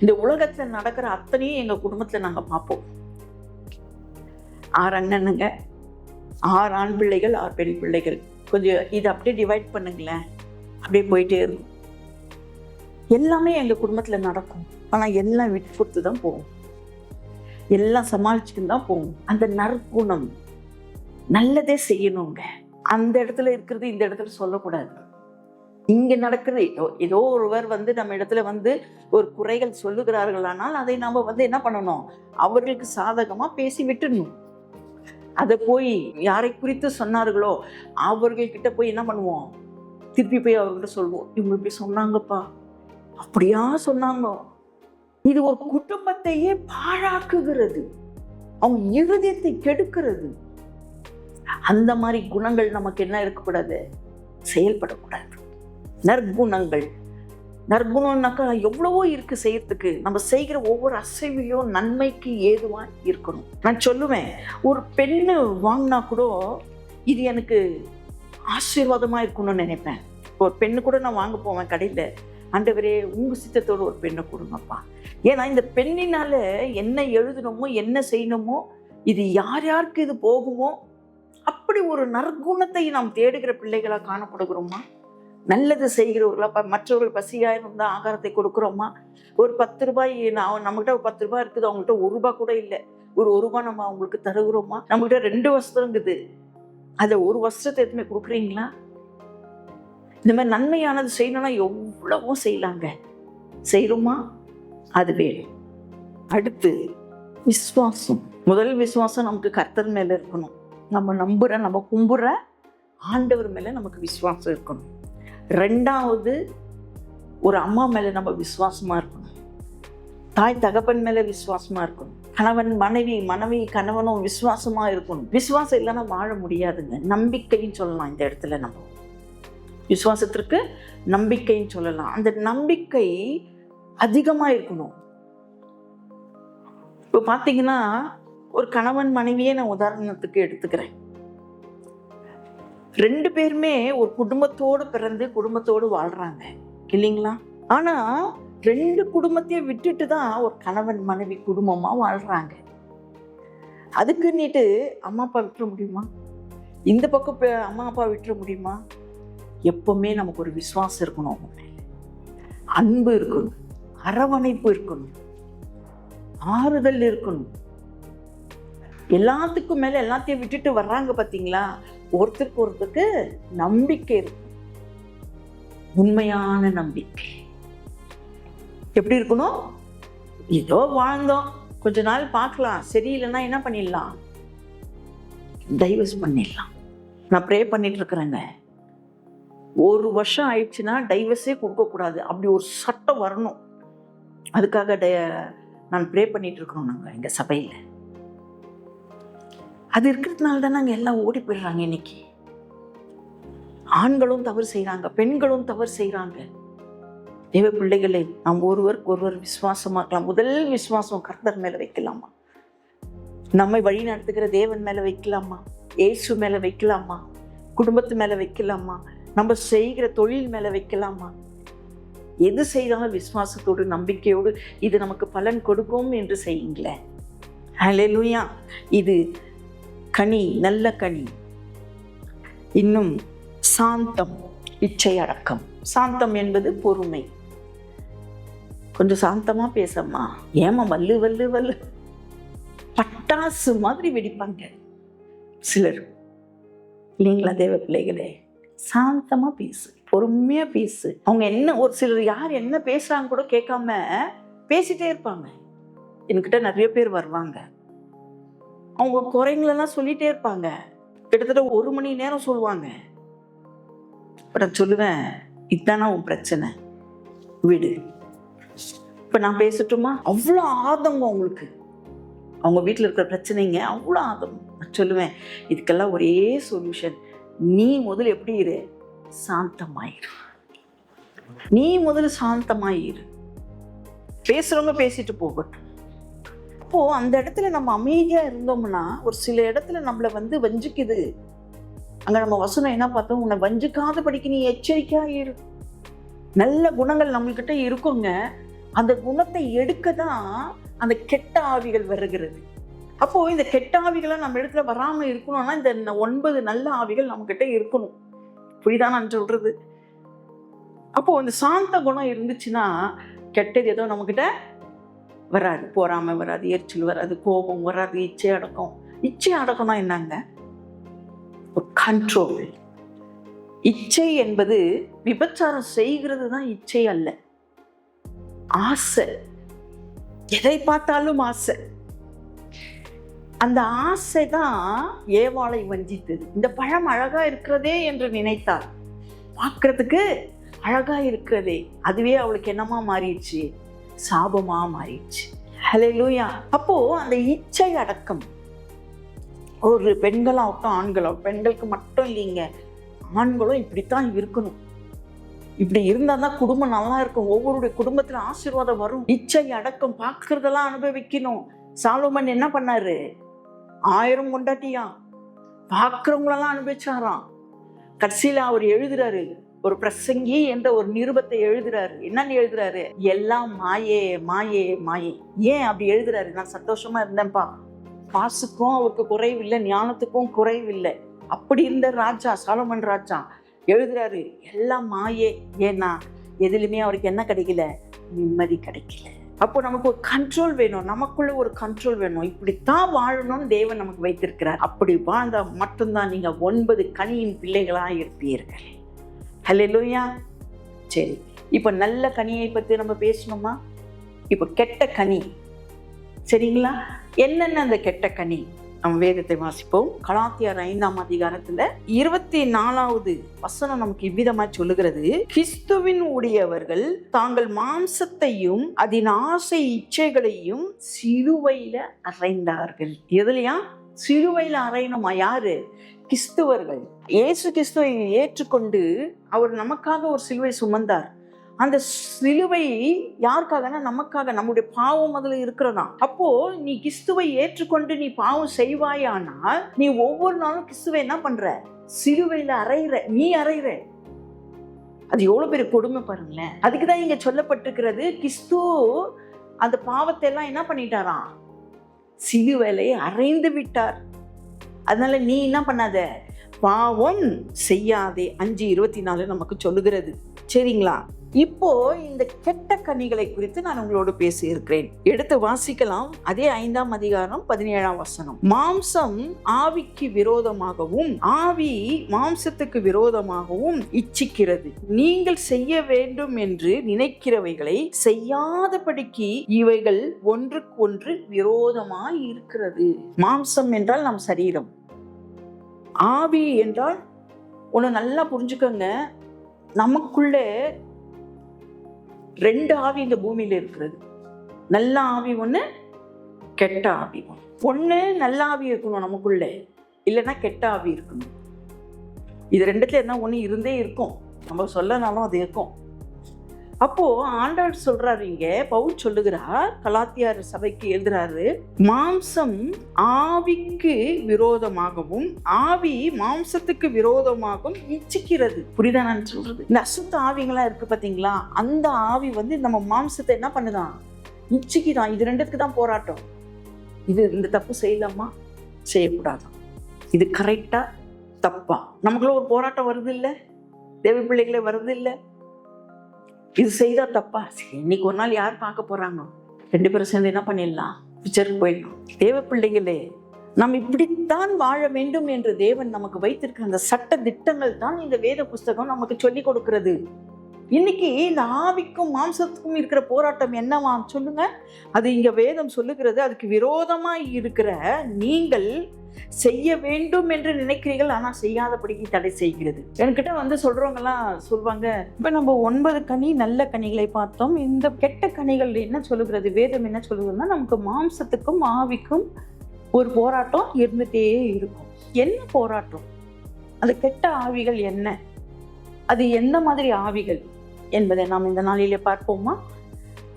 இந்த உலகத்துல நடக்கிற அத்தனையும் எங்க குடும்பத்துல நாங்க பார்ப்போம். 6 அண்ணனுங்க, 6 ஆண் பிள்ளைகள், 6 பெண் பிள்ளைகள். கொஞ்சம் இதை அப்படியே டிவைட் பண்ணுங்களேன், அப்படியே போயிட்டே இருக்கும். எல்லாமே எங்க குடும்பத்துல நடக்கும். ஆனா எல்லாம் விட்டு கொடுத்து தான் போகும், எல்லாம் சமாளிச்சுட்டு தான் போகும். அந்த நற்குணம், நல்லதே செய்யணுங்க. அந்த இடத்துல இருக்கிறது இந்த இடத்துல சொல்லக்கூடாது. இங்க நடக்குது, ஏதோ ஒருவர் நம்ம இடத்துல ஒரு குறைகள் சொல்லுகிறார்கள், ஆனால் அதை நாம என்ன பண்ணணும்? அவர்களுக்கு சாதகமா பேசி விட்டுடணும். அதை போய் யாரை குறித்து சொன்னார்களோ அவர்கள்கிட்ட போய் என்ன பண்ணுவோம்? திருப்பி போய் அவர்கிட்ட சொல்லுவோம், இவங்க இப்படி சொன்னாங்கப்பா, அப்படியா சொன்னாங்க. இது ஒரு குடும்பத்தையே பாழாக்குகிறது, அவங்க இருதயத்தை கெடுக்கிறது. அந்த மாதிரி குணங்கள் நமக்கு என்ன இருக்கக்கூடாது? செயல்படக்கூடாது. நற்குணங்கள். நற்குணம்னாக்கா எவ்வளவோ இருக்கு செய்யறதுக்கு. நம்ம செய்கிற ஒவ்வொரு அசைவிலும் நன்மைக்கு ஏதுவா இருக்கணும். நான் சொல்லுவேன், ஒரு பெண்ணு வாங்கினா கூட இது எனக்கு ஆசீர்வாதமா இருக்கணும்னு நினைப்பேன். ஒரு பெண்ணு கூட நான் வாங்க போவேன் கடையில், ஆண்டவரே உங்க சித்தத்தோட ஒரு பெண்ணை கொடுங்கப்பா. ஏன்னா இந்த பெண்ணினால என்ன எழுதணுமோ என்ன செய்யணுமோ, இது யார் யாருக்கு இது போகுமோ, அப்படி ஒரு நற்குணத்தை நாம் தேடுகிற பிள்ளைகளா காணப்படுகிறோமா? நல்லது செய்கிறவர்களா? மற்றவர்கள் பசியாக இருந்தால் ஆகாரத்தை கொடுக்குறோமா? ஒரு 10 ரூபாய், நம்மகிட்ட ஒரு 10 ரூபாய் இருக்குது, அவங்ககிட்ட 1 ரூபாய் கூட இல்லை, ஒரு ரூபாய் நம்ம அவங்களுக்கு தருகிறோமா? நம்மகிட்ட 2 வஸ்திரம் இருக்குது, அதை ஒரு வஸ்திரத்தை எதுவுமே கொடுக்குறீங்களா? இந்த மாதிரி நன்மையானது செய்யணும்னா எவ்வளவோ செய்யலாங்க. செய்யறோமா? அது வேணும். அடுத்து விசுவாசம். முதல் விசுவாசம் நமக்கு கர்த்தர் மேல இருக்கணும். நம்ம கும்புற ஆண்டவர் மேல நமக்கு விசுவாசம் இருக்கணும். 2வது ஒரு அம்மா மேல நம்ம விசுவாசமா இருக்கணும். தாய் தகப்பன் மேல விசுவாசமா இருக்கணும். கணவன் மனைவி கணவனும் விசுவாசமா இருக்கணும். விசுவாசம் இல்லைன்னா வாழ முடியாதுங்க. நம்பிக்கைன்னு சொல்லலாம். இந்த இடத்துல நம்ம விசுவாசத்திற்கு நம்பிக்கைன்னு சொல்லலாம். அந்த நம்பிக்கை அதிகமா இருக்கணும். இப்போ பாத்தீங்கன்னா, ஒரு கணவன் மனைவியே நான் உதாரணத்துக்கு எடுத்துக்கிறேன். 2 பேருமே ஒரு குடும்பத்தோடு பிறந்து குடும்பத்தோடு வாழ்றாங்க இல்லைங்களா? ஆனா 2 குடும்பத்தையும் விட்டுட்டு தான் ஒரு கணவன் மனைவி குடும்பமா வாழ்றாங்க. அதுக்குன்னுட்டு அம்மா அப்பா விட்டுற முடியுமா? இந்த பக்கம் அம்மா அப்பா விட்டுற முடியுமா? எப்பவுமே நமக்கு ஒரு விசுவாசம் இருக்கணும், அவங்க மேல அன்பு இருக்கணும், அரவணைப்பு இருக்கணும், ஆறுதல் இருக்கணும். எல்லாத்துக்கும் மேல எல்லாத்தையும் விட்டுட்டு வர்றாங்க பாத்தீங்களா? ஒருத்தருக்கு நம்பிக்கை இருக்கும், உண்மையான நம்பிக்கை. எப்படி இருக்கணும்? ஏதோ வாழ்ந்தோம், கொஞ்ச நாள் பார்க்கலாம், சரியில்லைன்னா என்ன பண்ணிடலாம்? டைவர்ஸ் பண்ணிடலாம். நான் ப்ரே பண்ணிட்டு இருக்கிறேங்க. 1 வருஷம் ஆயிடுச்சுன்னா டைவர்ஸே கொடுக்கக்கூடாது, அப்படி ஒரு சட்டம் வரணும். அதுக்காக நான் ப்ரே பண்ணிட்டு இருக்கிறோம் நாங்கள் எங்கள் சபையில். அது இருக்கிறதுனால தான் நாங்கள் எல்லாம் ஓடி போயிடுறாங்க. இன்னைக்கு ஆண்களும் தவறு செய்கிறாங்க, பெண்களும் தவறு செய்கிறாங்க. தேவ பிள்ளைகளே, நாம் ஒருவருக்கு ஒருவர் விசுவாசமா இருக்கலாம். முதல் விசுவாசம் கர்த்தர் மேல வைக்கலாமா? நம்மை வழி நடத்துகிற தேவன் மேல வைக்கலாமா? இயேசு மேல வைக்கலாமா? குடும்பத்து மேல வைக்கலாமா? நம்ம செய்கிற தொழில் மேல வைக்கலாமா? எது செய்தாலும் விசுவாசத்தோடு நம்பிக்கையோடு இது நமக்கு பலன் கொடுக்கும் என்று செய்யுங்களேன். ஹல்லேலூயா. இது கனி, நல்ல கனி. இன்னும் சாந்தம், இச்சை அடக்கம். சாந்தம் என்பது பொறுமை. கொஞ்சம் சாந்தமா பேசம்மா, ஏமா வல்லு வல்லு வல்லு பட்டாசு மாதிரி வெடிப்பாங்க சிலர் இல்லைங்களா? தேவ பிள்ளைகளே, சாந்தமா பேசு, பொறுமையா பேசு. அவங்க என்ன, ஒரு சிலர் யார் என்ன பேசுறாங்க கூட கேட்காம பேசிட்டே இருப்பாங்க. என்கிட்ட நிறைய பேர் வருவாங்க, அவங்க குறைங்களெல்லாம் சொல்லிட்டே இருப்பாங்க. கிட்டத்தட்ட 1 மணி நேரம் சொல்லுவாங்க. நான் சொல்லுவேன், இதுதானா உன் பிரச்சனை, விடு, இப்ப நான் பேசட்டுமா? அவ்வளோ ஆதங்கம் அவங்களுக்கு, அவங்க வீட்டில் இருக்கிற பிரச்சனைங்க அவ்வளோ ஆதங்கம். நான் சொல்லுவேன், இதுக்கெல்லாம் ஒரே சொல்யூஷன், நீ முதல்ல எப்படி இரு? சாந்தமாயிரு. நீ முதல்ல சாந்தமாயிரு. பேசுறவங்க பேசிட்டு போகட்டும். அப்போ அந்த இடத்துல நம்ம அமைதியா இருந்தோம்னா, ஒரு சில இடத்துல நம்மளை வஞ்சிக்குது. அங்க நம்ம வசனம் என்ன பார்த்தோம்? உன்னை வஞ்சிக்காத படிக்க நீ எச்சரிக்கையா இரு. நல்ல குணங்கள் நம்மள்கிட்ட இருக்குங்க. அந்த குணத்தை எடுக்க தான் அந்த கெட்ட ஆவிகள் வருகிறது. அப்போ இந்த கெட்ட ஆவிகளை நம்ம இடத்துல வராம இருக்கணும்னா இந்த 9 நல்ல ஆவிகள் நம்ம கிட்ட இருக்கணும். புரியுதா நான் சொல்றது? அப்போ இந்த சாந்த குணம் இருந்துச்சுன்னா கெட்டது ஏதோ நம்ம கிட்ட வராது. பொறாமை வராது, எரிச்சல் வராது, கோபம் வராது, இச்சை அடக்கம். இச்சை அடக்கம்னா என்னங்க? கண்ட்ரோல். இச்சை என்பது விபச்சாரம் செய்கிறது தான் இச்சை அல்ல, ஆசை. எதை பார்த்தாலும் ஆசை. அந்த ஆசை தான் ஏவாளை வஞ்சித்தது. இந்த பழம் அழகா இருக்கிறதே என்று நினைத்தாள். பார்க்கறதுக்கு அழகா இருக்கிறதே, அதுவே அவளுக்கு என்னமா மாறிடுச்சு? சாபமா மாறிடுச்சு. ஹல்லேலூயா. அப்போ அந்த இச்சை அடக்கம் ஒரு பெண்களாகட்டும் ஆண்களாகட்டும், பெண்களுக்கு மட்டும் இல்லைங்க, ஆண்களும் இப்படித்தான் இருக்கணும். இப்படி இருந்தா தான் குடும்பம் நல்லா இருக்கும். ஒவ்வொருடைய குடும்பத்துல ஆசீர்வாதம் வரும். இச்சை அடக்கம், பார்க்கறதெல்லாம் அனுபவிக்கணும். சாலோமன் என்ன பண்ணாரு? 1000 கொண்டாட்டியா பார்க்கிறவங்களெல்லாம் அனுபவிச்சாராம். கடைசியில அவர் எழுதுறாரு, ஒரு பிரசங்கி என்ற ஒரு நிருபத்தை எழுதுறாரு. என்னன்னு எழுதுறாரு? எல்லாம் மாயே மாயே மாயே. ஏன் அப்படி எழுதுறாரு? நான் சந்தோஷமா இருந்தேன்ப்பா, காசுக்கும் அவருக்கு குறைவில்லை, ஞானத்துக்கும் குறைவில்லை. அப்படி இருந்த ராஜா, சாலோமன் ராஜா எழுதுறாரு, எல்லாம் மாயே. ஏன்னா எதுலையுமே அவருக்கு என்ன கிடைக்கல? நிம்மதி கிடைக்கல. அப்போ நமக்கு ஒரு கண்ட்ரோல் வேணும், நமக்குள்ள ஒரு கண்ட்ரோல் வேணும். இப்படித்தான் வாழணும்னு தேவன் நமக்கு வைத்திருக்கிறார். அப்படி வாழ்ந்தா மட்டும்தான் நீங்க 9 கனியின் பிள்ளைகளா இருப்பீர்கள். ஹல்லேலூயா. சரி, இப்ப நல்ல கனியை பத்தி நம்ம பேசணுமா? இப்ப கெட்ட கனி, சரிங்களா? என்னென்ன அந்த கெட்ட கனி? நம்ம வேதத்தை வாசிப்போம். கலாத்தியர் 5ஆம் அதிகாரத்துல 24வது வசனம் நமக்கு இவ்விதமா சொல்லுகிறது, கிறிஸ்துவின் உடையவர்கள் தாங்கள் மாம்சத்தையும் அதன் ஆசை இச்சைகளையும் சிலுவையில அறைந்தார்கள். எதுலையா? சிலுவையில அறையணுமா? யாரு? கிறிஸ்துவர்கள். இயேசு கிறிஸ்துவை ஏற்றுக்கொண்டு அவர் நமக்காக ஒரு சிலுவை சுமந்தார். அந்த சிலுவை யாருக்காகனா நமக்காக, நம்முடைய பாவம் அதுல இருக்கிறதா. அப்போ நீ கிறிஸ்துவை ஏற்றுக்கொண்டு நீ பாவம் செய்வாயானால் நீ ஒவ்வொரு நாளும் கிறிஸ்துவை என்ன பண்ற? சிலுவையில அறையிற, நீ அறையிற. அது எவ்வளவு பெரிய கொடுமை பாருங்களேன். அதுக்குதான் இங்க சொல்லப்பட்டிருக்கிறது, கிறிஸ்து அந்த பாவத்தை எல்லாம் என்ன பண்ணிட்டாராம்? சிலுவையிலே அறைந்து விட்டார். அதனால நீ என்ன பண்ணாத? பாவம் செய்யாதே. 5:24 நமக்கு சொல்லுகிறது. சரிங்களா? இப்போ இந்த கெட்ட கனிகளை குறித்து நான் உங்களோடு பேசி இருக்கிறேன். எடுத்து வாசிக்கலாம். அதே 5ஆம் அதிகாரம் 17ஆம் வசனம். மாம்சம் ஆவிக்கு விரோதமாகவும் ஆவி மாம்சத்துக்கு விரோதமாகவும் இச்சிக்கிறது. நீங்கள் செய்ய வேண்டும் என்று நினைக்கிறவைகளை செய்யாதபடிக்கு இவைகள் ஒன்றுக்கொன்று விரோதமாய் இருக்கிறது. மாம்சம் என்றால் நம் சரீரம், ஆவி என்றால் ஒன்று நல்லா புரிஞ்சுக்கோங்க, நமக்குள்ளே 2 ஆவி இந்த பூமியில இருக்கிறது. நல்ல ஆவி ஒண்ணு, கெட்ட ஆவி ஒண்ணு. நல்ல ஆவி இருக்கணும் நமக்குள்ள, இல்லைன்னா கெட்ட ஆவி இருக்கணும். இது ரெண்டுத்துல என்ன ஒண்ணு இருந்தே இருக்கும், நம்ம சொல்லனாலும் அது இருக்கும். அப்போ ஆண்டவர் சொல்றாரு, இங்க பவுல் சொல்லுகிறார், கலாத்தியார் சபைக்கு எழுதுறாரு, மாம்சம் ஆவிக்கு விரோதமாகவும் ஆவி மாம்சத்துக்கு விரோதமாகவும் இச்சிக்கிறது. புரியுதா நான் சொல்றது? இந்த அசுத்த ஆவிங்களா இருக்கு பாத்தீங்களா, அந்த ஆவி நம்ம மாம்சத்தை என்ன பண்ணுதான்? இச்சிக்குதான். இது ரெண்டுத்துக்கு தான் போராட்டம். இந்த தப்பு செய்யலாமா, செய்யக்கூடாது, இது கரெக்டா தப்பா, நமக்குள்ள ஒரு போராட்டம் வருது இல்ல? தேவ பிள்ளைகளே வருது இல்ல? இது செய்தா தப்பா? இன்னைக்கு ஒரு நாள் யார் பார்க்க போறாங்க? 2 பேரும் சேர்ந்து என்ன பண்ணிடலாம்? பிக்சருக்கு போயிடலாம். தேவ பிள்ளைகளே, நாம் இப்படித்தான் வாழ வேண்டும் என்று தேவன் நமக்கு வைத்திருக்கிற அந்த சட்ட திட்டங்கள் தான் இந்த வேத புஸ்தகம் நமக்கு சொல்லி கொடுக்கிறது. இன்னைக்கு இந்த ஆவிக்கும் மாம்சத்துக்கும் இருக்கிற போராட்டம் என்னவா சொல்லுங்க? அது இங்க வேதம் சொல்லுகிறது, அதுக்கு விரோதமாய் இருக்கிற நீங்கள் செய்ய வேண்டும் என்று நினைக்கிறீர்கள், ஆனா செய்யாதபடிக்கு தடை செய்கிறது. என்கிட்ட சொல்றவங்க எல்லாம் சொல்லுவாங்க, இப்ப நம்ம 9 கனி நல்ல கனிகளை பார்த்தோம், இந்த கெட்ட கனிகள் என்ன சொல்லுகிறது? வேதம் என்ன சொல்லுகிறதுனா, நமக்கு மாம்சத்துக்கும் ஆவிக்கும் ஒரு போராட்டம் இருந்துட்டே இருக்கும். என்ன போராட்டம்? அந்த கெட்ட ஆவிகள் என்ன, அது எந்த மாதிரி ஆவிகள் என்பதை நாம் இந்த நாளிலே பார்ப்போமா?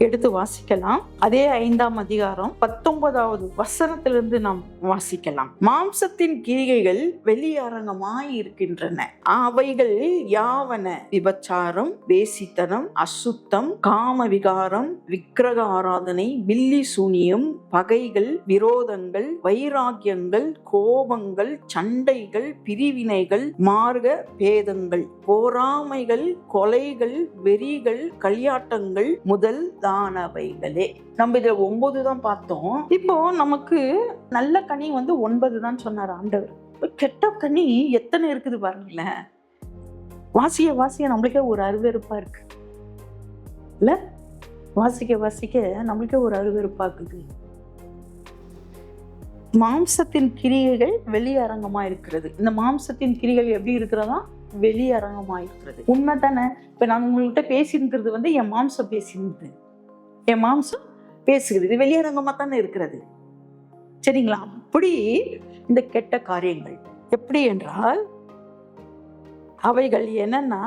எடுத்து வாசிக்கலாம். அதே 5ஆம் அதிகாரம் 19வது வசனத்திலிருந்து நாம் வாசிக்கலாம். மாம்சத்தின் கிரியைகள் வெளியரங்கமாய் இருக்கின்றன. அவைகள் யாவன? விபச்சாரம், வேசித்தனம், அசுத்தம், காம விகாரம், விக்கிரக ஆராதனை, பில்லி சூனியம், பகைகள், விரோதங்கள், வைராக்கியங்கள், கோபங்கள், சண்டைகள், பிரிவினைகள், மார்க்க பேதங்கள், பொறாமைகள், கொலைகள், வெறிகள், களியாட்டங்கள் முதல் தானவைகளே. நம்ம இதுல 9 தான் பார்த்தோம். இப்போ நமக்கு நல்ல கனி 9 தான் சொன்னார் ஆண்டவர். கெட்ட கனி எத்தனை இருக்குது பாருங்களேன். வாசிய நம்மளுக்கே ஒரு அருவருப்பா இருக்கு இல்ல? வாசிக்க நம்மளுக்கே ஒரு அருவருப்பா இருக்குது. மாம்சத்தின் கிரியைகள் வெளியரங்கமா இருக்கிறது. இந்த மாம்சத்தின் கிரிகள் எப்படி இருக்கிறதா? வெளியரங்கமா இருக்கிறது. உண்மை தானே? இப்ப நான் உங்கள்கிட்ட பேசியிருக்கிறது என் மாம்சம் பேசியிருந்தது, என் மாம்சம் பேசுகிறது, இது வெளியரங்கமா தானே இருக்கிறது. சரிங்களா? அப்படி இந்த கெட்ட காரியங்கள் எப்படி என்றால், அவைகள் என்னன்னா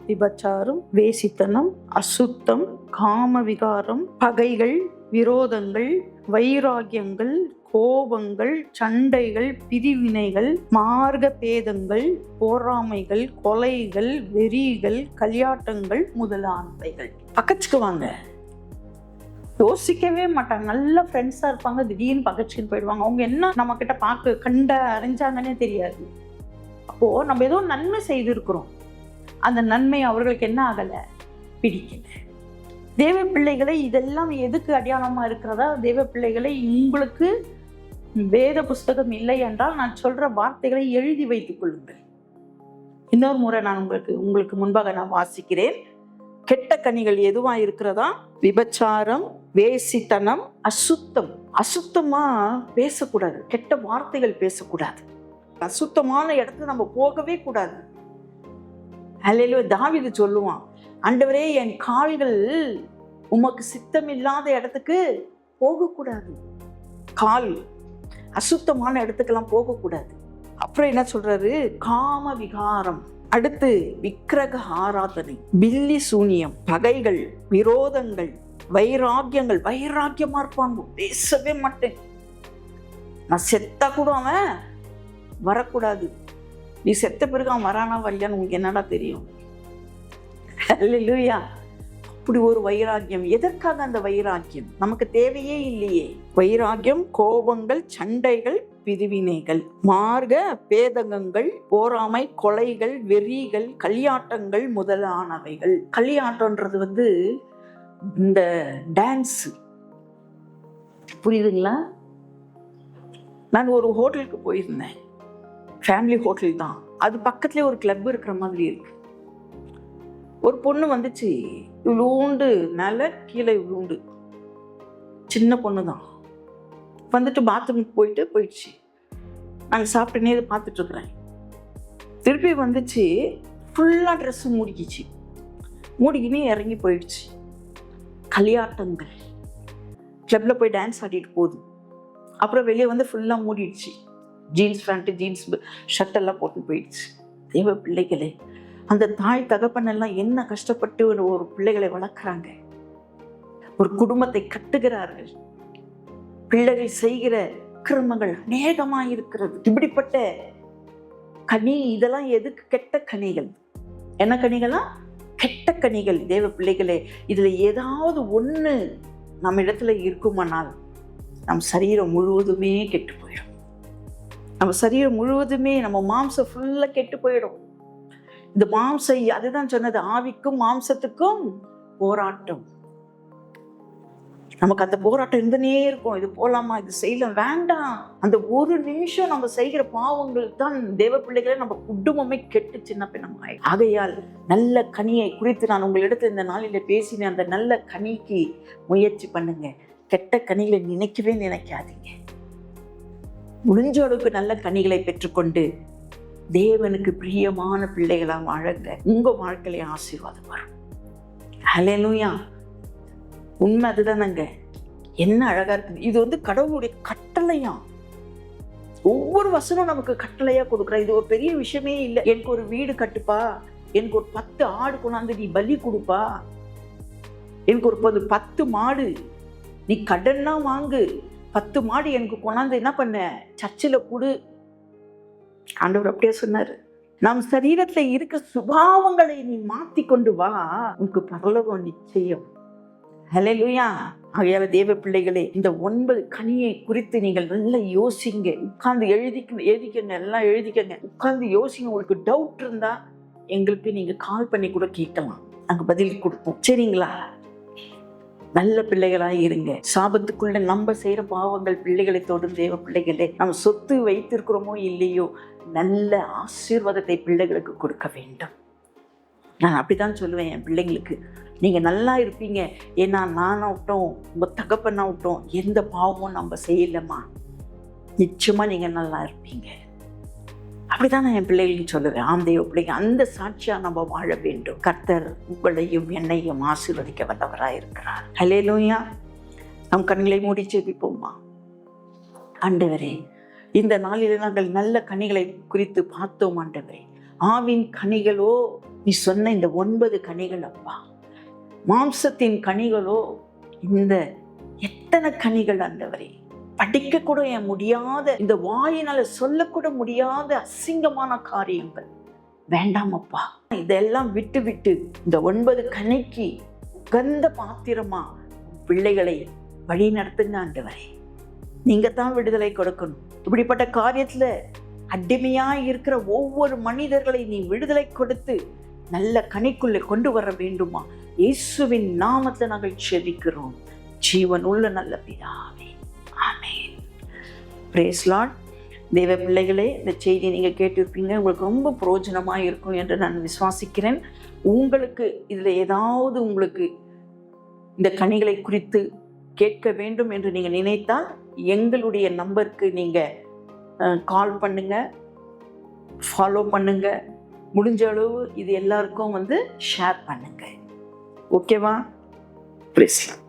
விபச்சாரம், வேசித்தனம், அசுத்தம், காம விகாரம், பகைகள், விரோதங்கள், வைராகியங்கள், கோபங்கள், சண்டைகள், பிரிவினைகள், மார்க்க பேதங்கள், பொறாமைகள், கொலைகள், வெறிகள், களியாட்டங்கள் முதலானவைகள். பக்கச்சுக்கு வாங்க. யோசிக்கவே மாட்டாங்க. நல்ல ஃப்ரெண்ட்ஸா இருப்பாங்க, திடீர்னு பகச்சுன்னு போயிடுவாங்க. அவங்க என்ன நம்ம கிட்ட பார்க்க அறிஞ்சாங்கன்னே தெரியாது. அப்போ நம்ம ஏதோ நன்மை செய்திருக்கிறோம், அந்த நன்மை அவர்களுக்கு என்ன ஆகல, பிடிக்கல. தேவ பிள்ளைகளை இதெல்லாம் எதுக்கு அடையாளமா இருக்கிறதா? தேவ பிள்ளைகளை, உங்களுக்கு வேத புஸ்தகம் இல்லை என்றால் நான் சொல்ற வார்த்தைகளை எழுதி வைத்துக் கொள்ளுங்கள். இன்னொரு முறை நான் உங்களுக்கு முன்பாக நான் வாசிக்கிறேன். கெட்ட கனிகள் எதுவா இருக்கிறதா? விபச்சாரம், வேசித்தனம், அசுத்தம். அசுத்தமா பேசக்கூடாது, கெட்ட வார்த்தைகள் பேசக்கூடாது, அசுத்தமான இடத்துல நம்ம போகவே கூடாது. அல்லேலூயா. தாவீது சொல்லுவான், ஆண்டவரே என் கால்கள் உமக்கு சித்தமில்லாத இடத்துக்கு போகக்கூடாது. கால் அசுத்தமான இடத்துக்கெல்லாம் போகக்கூடாது. அப்புறம் என்ன சொல்றாரு? காம விகாரம். அடுத்து விக்கிரக ஆராதனை, பில்லி சூனியம், பகைகள், விரோதங்கள், வைராக்கியங்கள். வைராக்கியமா இருப்பாங்க, பேசவே மாட்டேன், நான் செத்தா கூட அவன் வரக்கூடாது, நீ செத்த பிறகு அவன் வரானா வரலையான்னு உங்களுக்கு என்னடா தெரியும். அல்லேலூயா. அப்படி ஒரு வைராக்கியம். எதற்காக அந்த வைராக்கியம்? நமக்கு தேவையே இல்லையே. வைராக்கியம், கோபங்கள், சண்டைகள், பிரிவினைகள், மார்க்க பேதகங்கள், போராமை, கொலைகள், வெறிகள், களியாட்டங்கள் முதலானவைகள். களியாட்டம்ன்றது இந்த டான்ஸ், புரியுதுங்களா? நான் ஒரு ஹோட்டலுக்கு போயிருந்தேன், ஃபேமிலி ஹோட்டல் தான். அது பக்கத்துலேயே ஒரு கிளப் இருக்கிற மாதிரி இருக்கு. ஒரு பொண்ணு வந்துச்சு, இவ்வளோண்டு மேலே கீழே இவ்வளோண்டு, சின்ன பொண்ணு தான். வந்துட்டு பாத்ரூமுக்கு போயிடுச்சு. நாங்கள் சாப்பிட்டுனே இதை பார்த்துட்டு இருக்கிறேன். திருப்பி வந்துச்சு, ஃபுல்லாக ட்ரெஸ்ஸு மூடிக்கிச்சு, மூடிக்கினே இறங்கி போயிடுச்சு. களியாட்டங்கள், கிளப்பில் போய் டான்ஸ் ஆடிட்டு போகுது. அப்புறம் வெளியே வந்து ஃபுல்லாக மூடிடுச்சு, ஜீன்ஸ் பேண்ட்டு, ஜீன்ஸ் ஷர்ட்டெல்லாம் போட்டு போயிடுச்சு. தெய்வ பிள்ளைகளே, அந்த தாய் தகப்பனெல்லாம் என்ன கஷ்டப்பட்டு ஒரு பிள்ளைகளை வளர்க்குறாங்க, ஒரு குடும்பத்தை கட்டுகிறார்கள். பிள்ளைகள் செய்கிற கிரமங்கள் அநேகமாக இருக்கிறது. இப்படிப்பட்ட கனி, இதெல்லாம் எதுக்கு? கெட்ட கனிகள். என்ன கனிகளா? கெட்ட கனிகள். தேவ பிள்ளைகளே, இதில் ஏதாவது ஒன்று நம்ம இடத்துல இருக்குமானால் நம் சரீரம் முழுவதுமே கெட்டு போயிடும். நம்ம சரீரம் முழுவதுமே, நம்ம மாம்சம் ஃபுல்லாக கெட்டு போயிடும். இந்த மாம்சம், அதுதான் சொன்னது, ஆவிக்கும் மாம்சத்துக்கும் போராட்டம். நமக்கு அந்த போராட்டம் இருந்துனே இருக்கும். இது போலாமா, இது செய்யலாம், வேண்டாம். அந்த ஒரு நிமிஷம் நம்ம செய்கிற பாவங்கள் தான் தேவ பிள்ளைகளை நம்ம குடும்பமே கெட்டு சின்ன பின்னமாய். ஆகையால் நல்ல கனியை குறித்து நான் உங்களிடத்துல இந்த நாளில் பேசினேன். அந்த நல்ல கனிக்கு முயற்சி பண்ணுங்க. கெட்ட கனிகளை நினைக்கவே நினைக்காதீங்க. முடிஞ்ச அளவுக்கு நல்ல கனிகளை பெற்றுக்கொண்டு தேவனுக்கு பிரியமான பிள்ளைகளாக வாழுங்க. உங்க வாழ்க்கையில ஆசீர்வாதம் வரும். ஹல்லேலூயா. உண்மை அதுதானங்க. என்ன அழகா இருக்குது. இது கடவுளுடைய கட்டளையா. ஒவ்வொரு வசனம் நமக்கு கட்டளையா கொடுக்குற. இது ஒரு பெரிய விஷயமே இல்லை. எனக்கு ஒரு வீடு கட்டுப்பா, எனக்கு ஒரு 10 ஆடு கொண்டாந்து நீ பலி கொடுப்பா, எனக்கு ஒரு 10 மாடு நீ கடன்னா வாங்கு, 10 மாடு எனக்கு கொண்டாந்து என்ன பண்ண, சர்ச்சில் கொடு. ஆண்டவர் அப்படியே சொன்னாரு. நம் சரீரத்துல இருக்கிற சுபாவங்களை நீ மாத்தி கொண்டு வா, உனக்கு பரலோகம் நிச்சயம். ஹல்லேலூயா. ஆகையால தேவ பிள்ளைகளே, இந்த 9 கனியை குறித்து நீங்கள் நல்லா யோசிங்க. உட்கார்ந்து எழுதிக்கங்க, எல்லாம் எழுதிக்கங்க. உட்கார்ந்து யோசிங்க. உங்களுக்கு டவுட் இருந்தா எங்களுக்கு நீங்க கால் பண்ணி கூட கேட்கலாம், நாங்க பதில் கொடுப்போம். சரிங்களா? நல்ல பிள்ளைகளாக இருங்க. சாபத்துக்குள்ள நம்ம செய்யற பாவங்கள் பிள்ளைகளை தொடும். தேவ பிள்ளைகளே, நம்ம சொத்து வைத்திருக்கிறோமோ இல்லையோ, நல்ல ஆசீர்வாதத்தை பிள்ளைகளுக்கு கொடுக்க வேண்டும். நான் அப்படித்தான் சொல்லுவேன் என் பிள்ளைங்களுக்கு. நீங்கள் நல்லா இருப்பீங்க, ஏன்னா நானாகட்டும் உங்கள் தகப்பனாகட்டும் எந்த பாவமும் நம்ம செய்யலம்மா, நிச்சயமாக நீங்கள் நல்லா இருப்பீங்க. அப்படிதான் நான் என் பிள்ளைகளுக்கு சொல்லுவேன். ஆந்தையோ பிள்ளைங்க, அந்த சாட்சியாக நம்ம வாழ வேண்டும். கர்த்தர் உங்களையும் என்னையும் ஆசீர்வதிக்க வல்லவராக இருக்கிறார். ஹல்லேலூயா. நம் கண்களை மூடி ஜெபிப்போம்மா. ஆண்டவரே, இந்த நாளில் நாங்கள் நல்ல கனிகளை குறித்து பார்த்தோம். ஆண்டவரே, ஆவின் கனிகளோ நீ சொன்ன இந்த 9 கனிகள் அப்பா, மாம்சத்தின் கனிகளோ இந்த எத்தனை கனிகள் ஆண்டவரே, படிக்க கூட முடியாத, இந்த வாயினால சொல்லக்கூட முடியாத அசிங்கமான காரியங்கள் வேண்டாம் அப்பா. இதெல்லாம் விட்டு விட்டு இந்த 9 கனிக்கு உகந்த பாத்திரமா பிள்ளைகளை வழி நடத்துங்க ஆண்டவரே. நீங்க தான் விடுதலை கொடுக்கணும். இப்படிப்பட்ட காரியத்துல அடிமையா இருக்கிற ஒவ்வொரு மனிதர்களை நீ விடுதலை கொடுத்து நல்ல கனிக்குள்ளே கொண்டு வர வேண்டுமா? இயேசுவின் நாமத்தில் நாங்கள் ஜெபிக்கிறோம். ஜீவன் உள்ள நல்ல பிதாவே, ஆமென். Brace Lord. தேவ பிள்ளைகளே, இந்த செய்தியை நீங்கள் கேட்டிருப்பீங்க. உங்களுக்கு ரொம்ப பிரயோஜனமாக இருக்கும் என்று நான் விசுவாசிக்கிறேன். உங்களுக்கு இதில் ஏதாவது உங்களுக்கு இந்த கனிகளை குறித்து கேட்க வேண்டும் என்று நீங்கள் நினைத்தால் எங்களுடைய நம்பருக்கு நீங்கள் கால் பண்ணுங்கள், ஃபாலோ பண்ணுங்கள். முடிஞ்ச அளவு இது எல்லாருக்கும் ஷேர் பண்ணுங்கள். ஓகேவா? Praise Lord.